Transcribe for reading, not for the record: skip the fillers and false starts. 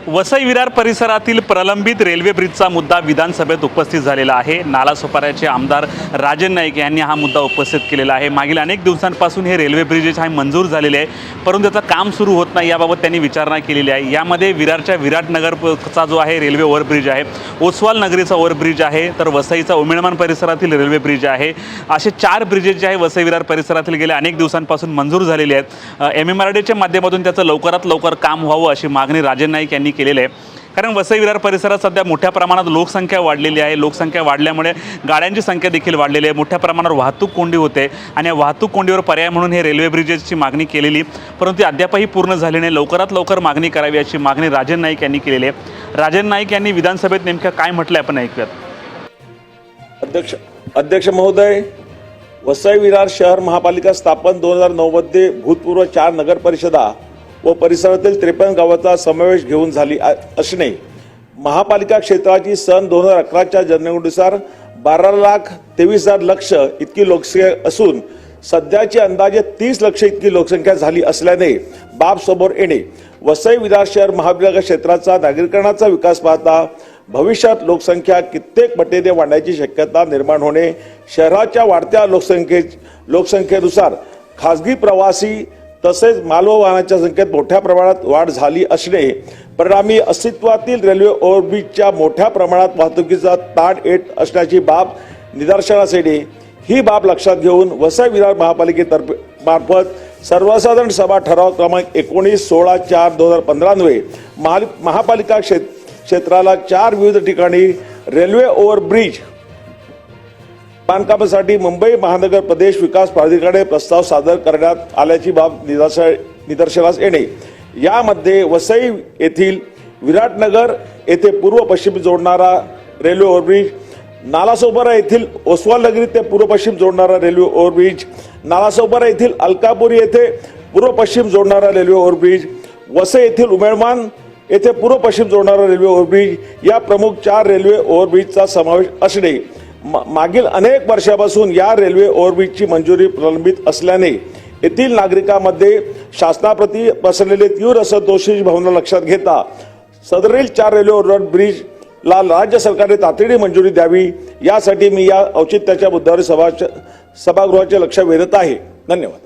वसई विरार परिसरातील प्रलंबित रेल्वे ब्रिजचा मुद्दा विधानसभेत उपस्थित झालेला आहे। नालासोपाऱ्याचे आमदार राजन नाईक यांनी हा मुद्दा उपस्थित केलेला आहे। मागील अनेक दिवसांपासून हे रेल्वे ब्रिज मंजूर झालेले आहे, परंतु त्याचं काम सुरू होत नाही, याबाबत त्यांनी विचारणा केलेली आहे। यामध्ये विरारच्या विराटनगरचा जो आहे रेल्वे ओव्हरब्रिज आहे, ओसवाल नगरीचा ओव्हरब्रिज आहे, तर वसईचा उमिळमान परिसरातील रेल्वे ब्रिज आहे। असे 4 ब्रिजेस जे आहे वसई विरार परिसरातील गेल्या अनेक दिवसांपासून मंजूर झालेले आहेत। MMRDच्या माध्यमातून त्याचं लवकरात लवकर काम व्हावं अशी मागणी राजन नाईक यांनी केलेले आहे। कारण वसई विरार परिसरात सध्या मोठ्या प्रमाणात लोकसंख्या वाढलेली आहे। लोकसंख्या वाढल्यामुळे गाड्यांची संख्या देखील वाढलेली आहे, मोठ्या प्रमाणावर वाहतूक कोंडी होते आणि या वाहतूक कोंडीवर पर्याय म्हणून हे रेल्वे ब्रिजेसची मागणी केलेली, परंतु अद्यापही पूर्ण झाली नाही। लवकरात लवकर मागणी करावी अशी मागणी राजन नाईक यांनी केलेली आहे। राजन नाईक यांनी विधानसभेत नेमकं काय म्हटलं आपण ऐकूयात। अध्यक्ष महोदय, वसई विरार शहर महापालिका स्थापन 2009 मध्ये भूतपूर्व 4 नगर परिषदा व परिसरातील 53 गावांचा समावेश घेऊन झाली असणे, महापालिका क्षेत्राची सन 2011च्या जनगणनेनुसार 12,23,000 लक्ष इतकी लोकसंख्या असून सध्याची अंदाजे 30 लक्ष इतकी लोकसंख्या झाली असल्याने बाब समोर येणे वसई विरार शहर महापालिका क्षेत्राचा नागरिकांचा विकास पाहता भविष्यात लोकसंख्या कित्येक पटीने वाढण्याची शक्यता निर्माण होणे, शहराच्या वाढत्या लोकसंख्येनुसार खासगी प्रवासी तसेच माल व वाहनांच्या संख्येत मोठ्या प्रमाणात वाढ झाली असणे, परिणामी अस्तित्वातील रेल्वे ओव्हरब्रिजच्या मोठ्या प्रमाणात वाहतुकीचा ताण येत असण्याची बाब निदर्शनास येणे, ही बाब लक्षात घेऊन वसई विरार महापालिकेतर्फे मार्फत सर्वसाधारण सभा ठराव क्रमांक 19/16/4/2015 अन्वये महापालिका क्षेत्राला 4 विविध ठिकाणी रेल्वे ओव्हरब्रिज बांधकामासाठी मुंबई महानगर प्रदेश विकास प्राधिकरणाकडे प्रस्ताव सादर करण्यात आल्याची बाब निदर्शनास येणे। यामध्ये वसई येथील विराटनगर येथे पूर्व पश्चिम जोडणारा रेल्वे ओव्हरब्रिज, नालासोपारा येथील ओसवाल नगरी ते पूर्व पश्चिम जोडणारा रेल्वे ओव्हरब्रिज, नालासोपारा येथील अलकापुरी येथे पूर्व पश्चिम जोडणारा रेल्वे ओव्हरब्रिज, वसई येथील उमेळमान येथे पूर्व पश्चिम जोडणारा रेल्वे ओव्हरब्रिज, या प्रमुख 4 रेल्वे ओव्हरब्रिजचा समावेश असणे, मागील अनेक वर्षापासून या रेल्वे ओव्हरब्रिजची मंजुरी प्रलंबित असल्याने येथील नागरिकांमध्ये शासनाप्रती पसरलेले तीव्र असंतोषाची भावना लक्षात घेता सदरील 4 रेल्वे ओव्हरब्रिजला राज्य सरकारने तातडीने मंजुरी द्यावी, यासाठी मी या औचित्याच्या मुद्द्यावर सभागृहाचे लक्ष वेधत आहे। धन्यवाद।